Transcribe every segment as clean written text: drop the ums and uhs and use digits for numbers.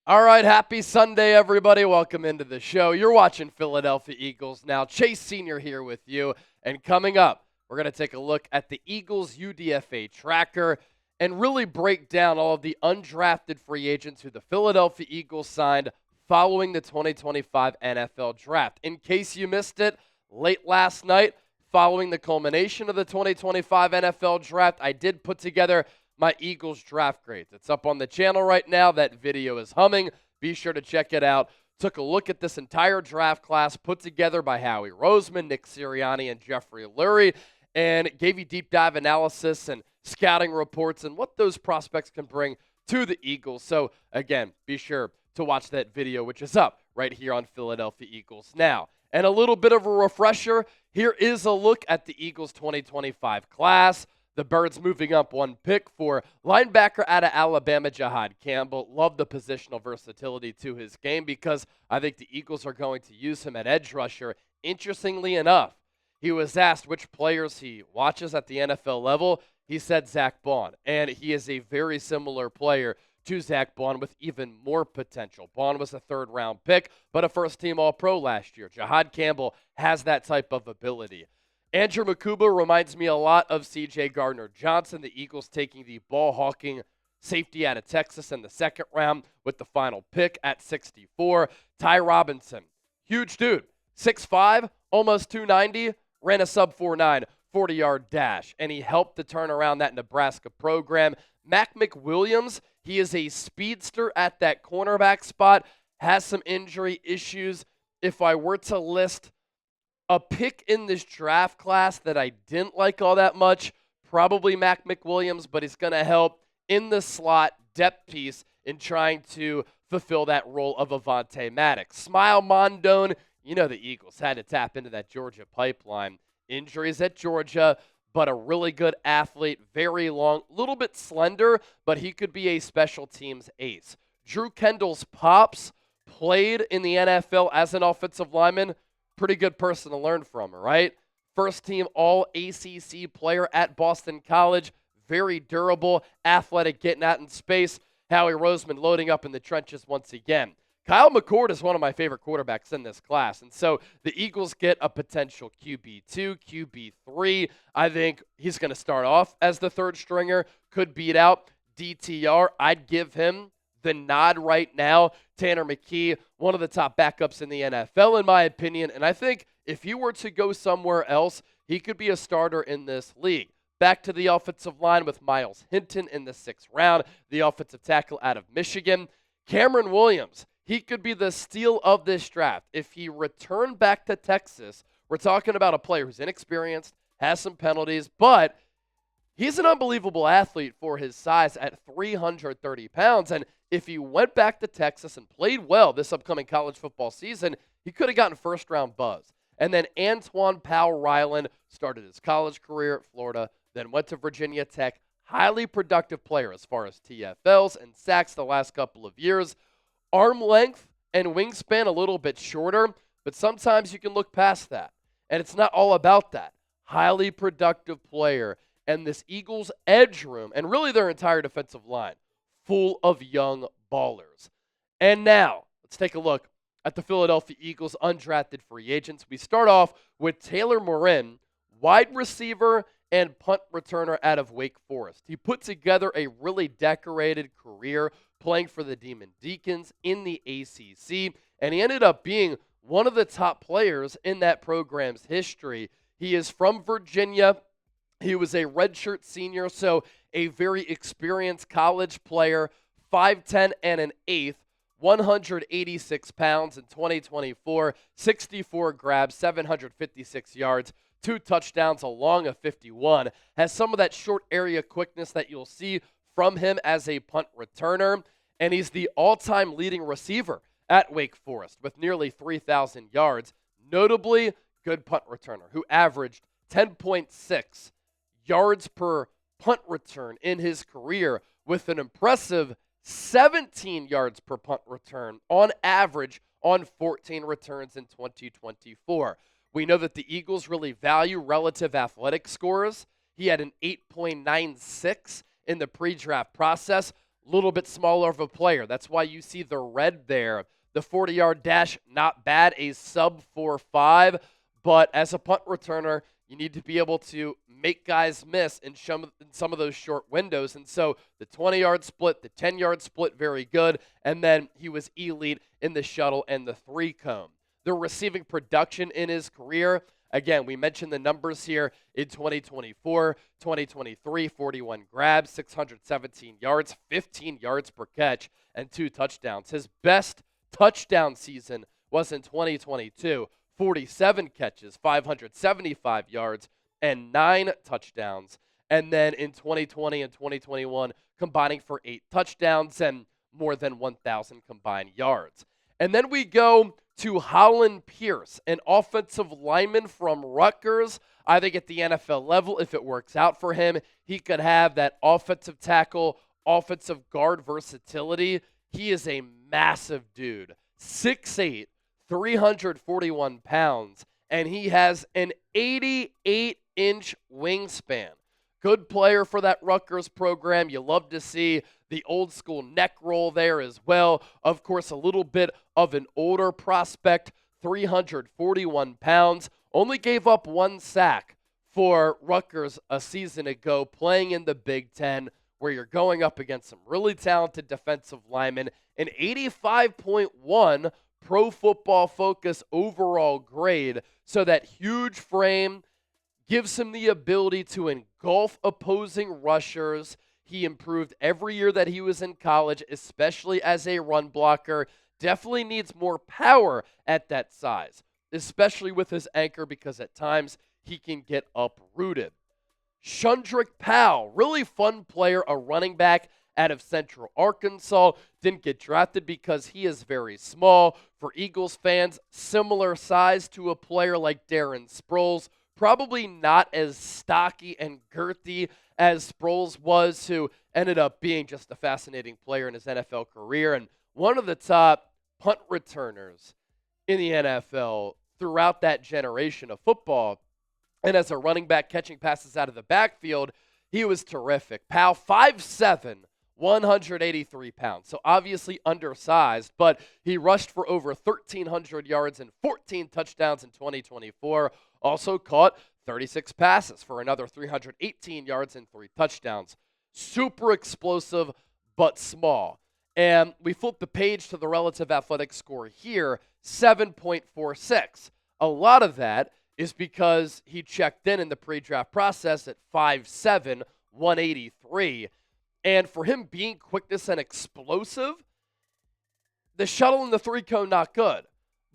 All right, happy Sunday, everybody. Welcome into the show. You're watching Philadelphia Eagles now. Chase Sr. here with you. And coming up, we're going to take a look at the Eagles UDFA tracker and really break down all of the undrafted free agents who the Philadelphia Eagles signed following the 2025 NFL Draft. In case you missed it, late last night, following the culmination of the 2025 NFL Draft, I did put together my Eagles draft grades. It's up on the channel right now. That video is humming. Be sure to check it out. Took a look at this entire draft class put together by Howie, Roseman, Nick Sirianni, and Jeffrey Lurie, and gave you deep dive analysis and scouting reports and what those prospects can bring to the Eagles. So, again, be sure to watch that video, which is up right here on Philadelphia Eagles Now. And a little bit of a refresher, here is a look at the Eagles 2025 class. The Birds moving up one pick for linebacker out of Alabama, Jahad Campbell. Love the positional versatility to his game because I think the Eagles are going to use him at edge rusher. Interestingly enough, he was asked which players he watches at the NFL level. He said Zach Vaughn, and he is a very similar player to Zach Vaughn with even more potential. Vaughn was a third-round pick, but a first-team All-Pro last year. Jahad Campbell has that type of ability. Andrew Mukuba reminds me a lot of C.J. Gardner-Johnson, the Eagles taking the ball-hawking safety out of Texas in the second round with the final pick at 64. Ty Robinson, huge dude, 6'5", almost 290, ran a sub-4.9 40-yard dash, and he helped to turn around that Nebraska program. Maxen Hook, he is a speedster at that cornerback spot, has some injury issues. If I were to list a pick in this draft class that I didn't like all that much, probably Maxen Hook, but he's going to help in the slot depth piece in trying to fulfill that role of Avonte Maddox. Smile Mondone, you know the Eagles had to tap into that Georgia pipeline. Injuries at Georgia, but a really good athlete, very long, little bit slender, but he could be a special teams ace. Drew Kendall's pops played in the NFL as an offensive lineman. Pretty good person to learn from, right? First team All-ACC player at Boston College. Very durable, athletic, getting out in space. Howie Roseman loading up in the trenches once again. Kyle McCord is one of my favorite quarterbacks in this class. And so the Eagles get a potential QB2, QB3. I think he's going to start off as the third stringer. Could beat out DTR. I'd give him the nod right now. Tanner McKee, one of the top backups in the NFL, in my opinion. And I think if he were to go somewhere else, he could be a starter in this league. Back to the offensive line with Myles Hinton in the 6th round, the offensive tackle out of Michigan. Cameron Williams, he could be the steal of this draft. If he returned back to Texas, we're talking about a player who's inexperienced, has some penalties, but he's an unbelievable athlete for his size at 330 pounds. And if he went back to Texas and played well this upcoming college football season, he could have gotten first-round buzz. And then Antoine Powell-Ryland started his college career at Florida, then went to Virginia Tech. Highly productive player as far as TFLs and sacks the last couple of years. Arm length and wingspan a little bit shorter, but sometimes you can look past that. And it's not all about that. Highly productive player. And this Eagles edge room, and really their entire defensive line, full of young ballers. And now, let's take a look at the Philadelphia Eagles undrafted free agents. We start off with Taylor Morin, wide receiver and punt returner out of Wake Forest. He put together a really decorated career playing for the Demon Deacons in the ACC, and he ended up being one of the top players in that program's history. He is from Virginia. He was a redshirt senior, so a very experienced college player, 5'10 and an eighth, 186 pounds in 2024, 64 grabs, 756 yards, 2 touchdowns along a 51. Has some of that short area quickness that you'll see from him as a punt returner, and he's the all-time leading receiver at Wake Forest with nearly 3,000 yards. Notably, good punt returner who averaged 10.6 yards per punt return in his career with an impressive 17 yards per punt return on average on 14 returns in 2024. We know that the Eagles really value relative athletic scores. He had an 8.96 in the pre-draft process. little bit smaller of a player. That's why you see the red there. The 40-yard dash, not bad, a sub 4.5, but as a punt returner, you need to be able to make guys miss in some of those short windows. And so the 20-yard split, the 10-yard split, very good. And then he was elite in the shuttle and the 3-cone. The receiving production in his career, again, we mentioned the numbers here in 2024, 2023, 41 grabs, 617 yards, 15 yards per catch, and 2 touchdowns. His best touchdown season was in 2022. 47 catches, 575 yards, and 9 touchdowns. And then in 2020 and 2021, combining for 8 touchdowns and more than 1,000 combined yards. And then we go to Holland Pierce, an offensive lineman from Rutgers. I think at the NFL level, if it works out for him, he could have that offensive tackle, offensive guard versatility. He is a massive dude, 6'8", 341 pounds, and he has an 88-inch wingspan. Good player for that Rutgers program. You love to see the old school neck roll there as well. Of course, a little bit of an older prospect, 341 pounds. Only gave up 1 sack for Rutgers a season ago, playing in the Big Ten, where you're going up against some really talented defensive linemen. An 85.1 Pro Football Focus overall grade, so that huge frame gives him the ability to engulf opposing rushers. He improved every year that he was in college, especially as a run blocker. Definitely needs more power at that size, especially with his anchor, because at times he can get uprooted. Shundendrick Pal, really fun player, a running back out of Central Arkansas. Didn't get drafted because he is very small. For Eagles fans, similar size to a player like Darren Sproles. Probably not as stocky and girthy as Sproles was, who ended up being just a fascinating player in his NFL career and one of the top punt returners in the NFL throughout that generation of football. And as a running back catching passes out of the backfield, he was terrific. Powell, 5'7", 183 pounds. So obviously undersized, but he rushed for over 1,300 yards and 14 touchdowns in 2024. Also caught 36 passes for another 318 yards and 3 touchdowns. Super explosive, but small. And we flip the page to the relative athletic score here, 7.46. A lot of that is because he checked in the pre-draft process at 5'7", 183. And for him being quickness and explosive, the shuttle and the 3-cone, not good.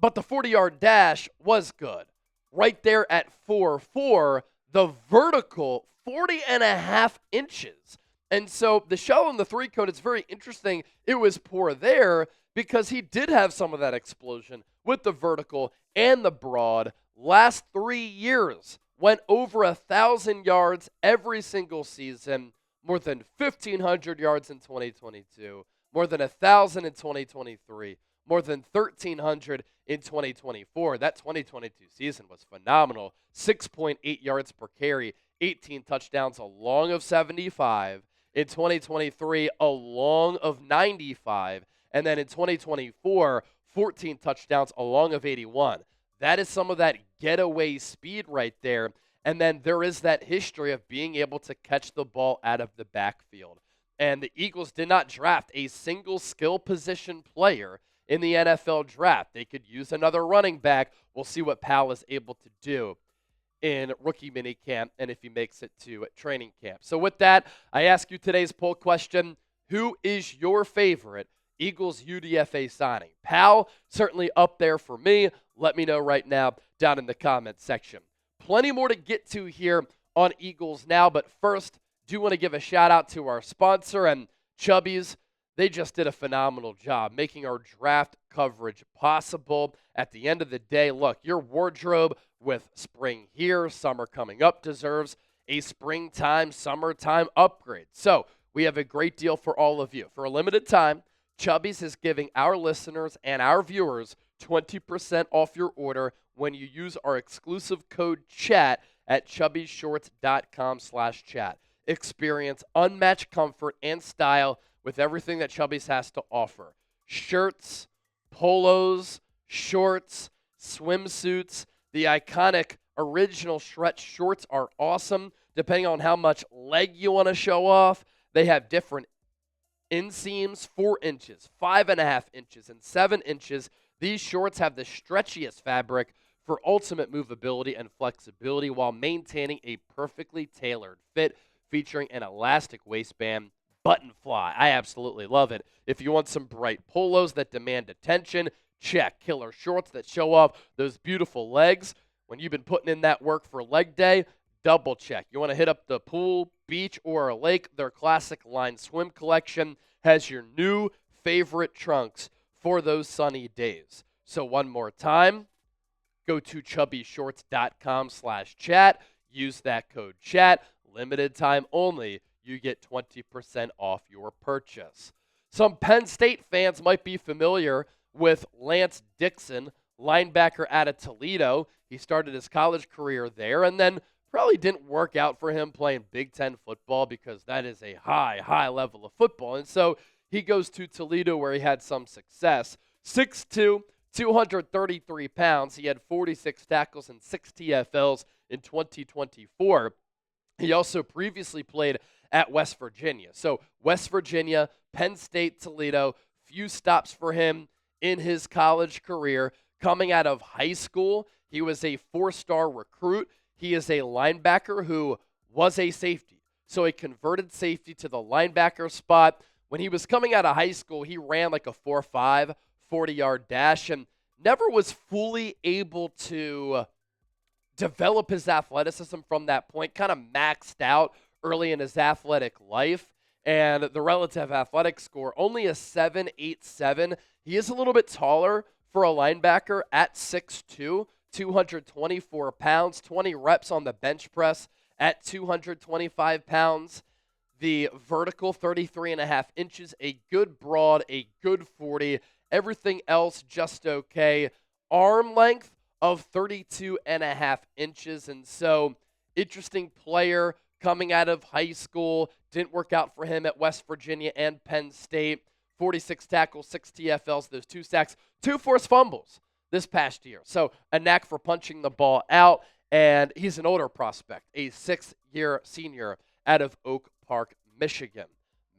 But the 40-yard dash was good. Right there at 4.4, the vertical, 40.5 inches. And so the shuttle and the 3-cone, it's very interesting. It was poor there because he did have some of that explosion with the vertical and the broad. Last 3 years, went over 1,000 yards every single season. More than 1,500 yards in 2022, more than 1,000 in 2023, more than 1,300 in 2024. That 2022 season was phenomenal. 6.8 yards per carry, 18 touchdowns, a long of 75. In 2023, a long of 95. And then in 2024, 14 touchdowns, a long of 81. That is some of that getaway speed right there. And then there is that history of being able to catch the ball out of the backfield. And the Eagles did not draft a single skill position player in the NFL draft. They could use another running back. We'll see what Powell is able to do in rookie minicamp and if he makes it to training camp. So with that, I ask you today's poll question: who is your favorite Eagles UDFA signing? Powell, certainly up there for me. Let me know right now down in the comments section. Plenty more to get to here on Eagles Now, but first, do want to give a shout out to our sponsor and Chubbies. They just did a phenomenal job making our draft coverage possible. At the end of the day, look, your wardrobe with spring here, summer coming up deserves a springtime, summertime upgrade. So we have a great deal for all of you. For a limited time, Chubbies is giving our listeners and our viewers 20% off your order when you use our exclusive code CHAT at chubbyshorts.com/chat. experience, unmatched comfort and style with everything that Chubby's has to offer. Shirts, polos, shorts, swimsuits. The iconic original stretch shorts are awesome, depending on how much leg you want to show off. They have different inseams, 4 inches, 5.5 inches, and 7 inches. These shorts have the stretchiest fabric for ultimate movability and flexibility while maintaining a perfectly tailored fit, featuring an elastic waistband, button fly. I absolutely love it. If you want some bright polos that demand attention, check. Killer shorts that show off those beautiful legs. When you've been putting in that work for leg day, double check. You want to hit up the pool, beach, or a lake, their classic line swim collection has your new favorite trunks for those sunny days. So one more time, go to chubbyshorts.com/chat. Use that code chat. Limited time only. You get 20% off your purchase. Some Penn State fans might be familiar with Lance Dixon, linebacker out of Toledo. He started his college career there and then probably didn't work out for him playing Big Ten football because that is a high level of football. And so he goes to Toledo where he had some success. 6'2", 233 pounds. He had 46 tackles and 6 TFLs in 2024. He also previously played at West Virginia. So West Virginia, Penn State, Toledo, few stops for him in his college career. Coming out of high school, he was a 4-star recruit. He is a linebacker who was a safety. So a converted safety to the linebacker spot. When he was coming out of high school, he ran like a 4.5, 40-yard dash and never was fully able to develop his athleticism from that point, kind of maxed out early in his athletic life. And the relative athletic score, only a 7.87. He is a little bit taller for a linebacker at 6'2", 224 pounds, 20 reps on the bench press at 225 pounds. The vertical, 33.5 inches, a good broad, a good 40. Everything else just okay. Arm length of 32.5 inches. And so, interesting player coming out of high school. Didn't work out for him at West Virginia and Penn State. 46 tackles, 6 TFLs, those 2 sacks, 2 forced fumbles this past year. So a knack for punching the ball out, and he's an older prospect, a 6th-year senior out of Oak Park, Michigan.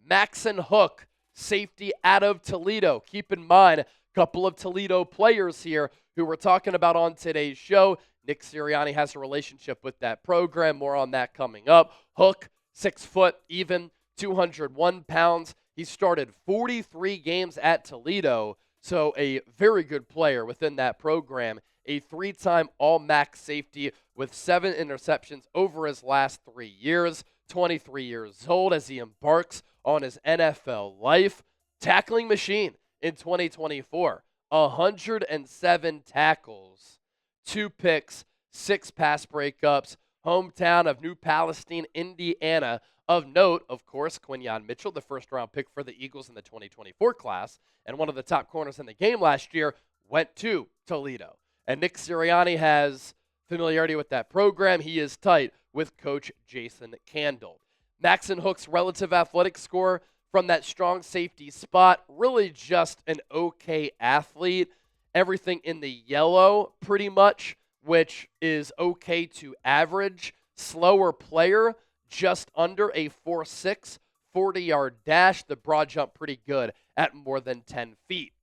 Maxen Hook, safety out of Toledo. Keep in mind, a couple of Toledo players here who we're talking about on today's show. Nick Sirianni has a relationship with that program. More on that coming up. Hook, 6 foot, even, 201 pounds. He started 43 games at Toledo, so a very good player within that program. A 3-time All-MAC safety with 7 interceptions over his last 3 years. 23 years old as he embarks on his NFL life. Tackling machine in 2024. 107 tackles, 2 picks, 6 pass breakups. Hometown of New Palestine, Indiana. Of note, of course, Quinyon Mitchell, the first-round pick for the Eagles in the 2024 class, and one of the top corners in the game last year, went to Toledo. And Nick Sirianni has familiarity with that program. He is tight with Coach Jason Candle. Maxen Hook's relative athletic score from that strong safety spot, really just an okay athlete. Everything in the yellow, pretty much, which is okay to average. Slower player, just under a 4.6, 40-yard dash. The broad jump pretty good at more than 10 feet.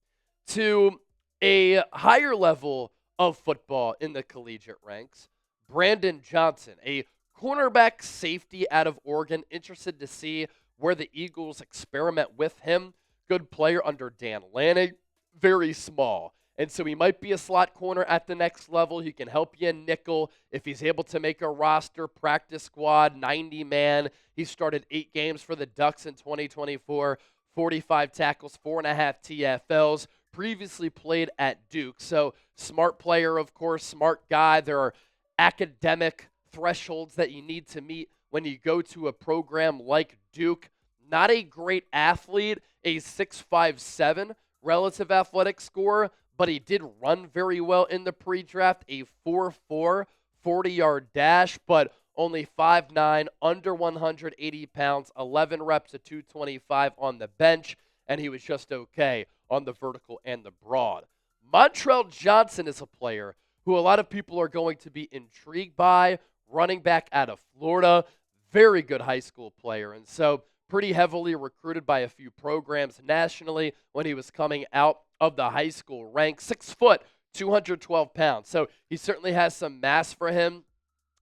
To a higher level of football in the collegiate ranks, Brandon Johnson, a cornerback safety out of Oregon. Interested to see where the Eagles experiment with him. Good player under Dan Lanning, very small. And so he might be a slot corner at the next level. He can help you in nickel if he's able to make a roster, practice squad, 90-man. He started 8 games for the Ducks in 2024, 45 tackles, 4.5 TFLs. Previously played at Duke. So smart player, of course, smart guy. There are academic thresholds that you need to meet when you go to a program like Duke. Not a great athlete, a 6'5'7" relative athletic score, but he did run very well in the pre-draft, a 4.4 40-yard dash, but only 5'9", under 180 pounds, 11 reps at 225 on the bench, and he was just okay on the vertical and the broad. Montreal Johnson is a player who a lot of people are going to be intrigued by, running back out of Florida, very good high school player, and so pretty heavily recruited by a few programs nationally when he was coming out of the high school ranks. 6 foot, 212 pounds, so he certainly has some mass for him.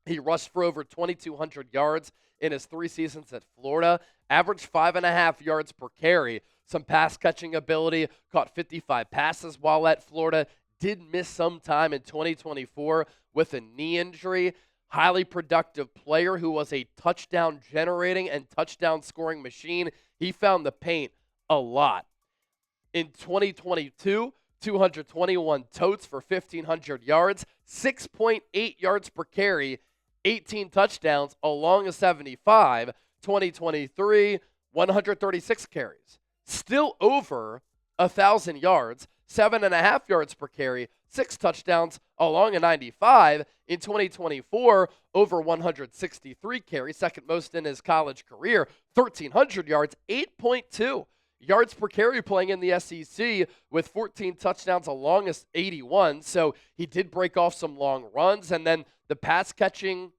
He rushed for over 2,200 yards in his 3 seasons at Florida, averaged 5.5 yards per carry, some pass catching ability, caught 55 passes while at Florida, did miss some time in 2024 with a knee injury. Highly productive player who was a touchdown generating and touchdown scoring machine. He found the paint a lot. In 2022, 221 totes for 1,500 yards, 6.8 yards per carry, 18 touchdowns along a 75. 2023, 136 carries. Still over 1,000 yards, 7.5 yards per carry, 6 touchdowns along a 95. In 2024, over 163 carries, second most in his college career, 1,300 yards, 8.2 yards per carry playing in the SEC with 14 touchdowns along a 81. So he did break off some long runs, and then the pass catching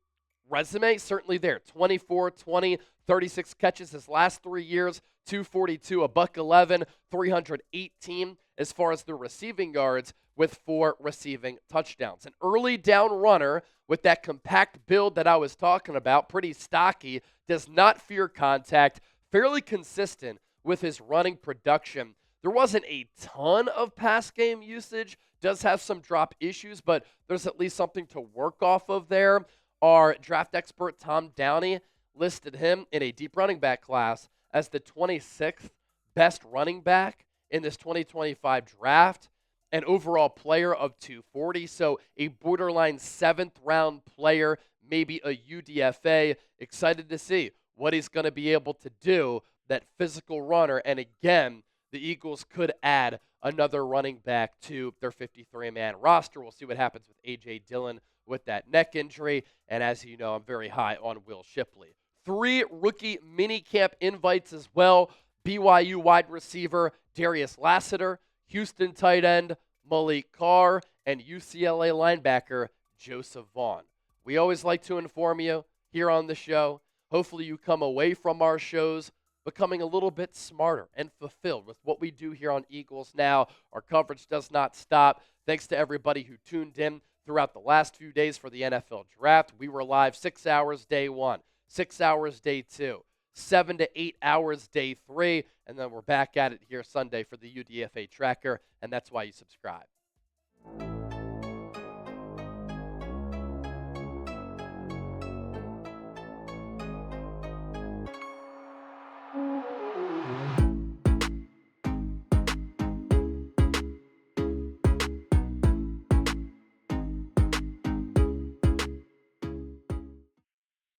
resume certainly there. 24, 20, 36 catches his last 3 years, 242, a $111, 318 as far as the receiving yards with 4 receiving touchdowns. An early down runner with that compact build that I was talking about, pretty stocky, does not fear contact, fairly consistent with his running production. There wasn't a ton of pass game usage, does have some drop issues, but there's at least something to work off of there. Our draft expert, Tom Downey, listed him in a deep running back class as the 26th best running back in this 2025 draft, an overall player of 240, so a borderline 7th round player, maybe a UDFA. Excited to see what he's going to be able to do, that physical runner, and again, the Eagles could add another running back to their 53-man roster. We'll see what happens with A.J. Dillon with that neck injury, and as you know, I'm very high on Will Shipley. 3 rookie minicamp invites as well. BYU wide receiver Darius Lassiter, Houston tight end Maliq Carr, and UCLA linebacker Joseph Vaughn. We always like to inform you here on the show. Hopefully you come away from our shows becoming a little bit smarter and fulfilled with what we do here on Eagles Now. Our coverage does not stop. Thanks to everybody who tuned in throughout the last few days for the NFL Draft. We were live 6 hours day 1, 6 hours day 2, 7 to 8 hours day 3, and then we're back at it here Sunday for the UDFA tracker, and that's why you subscribe.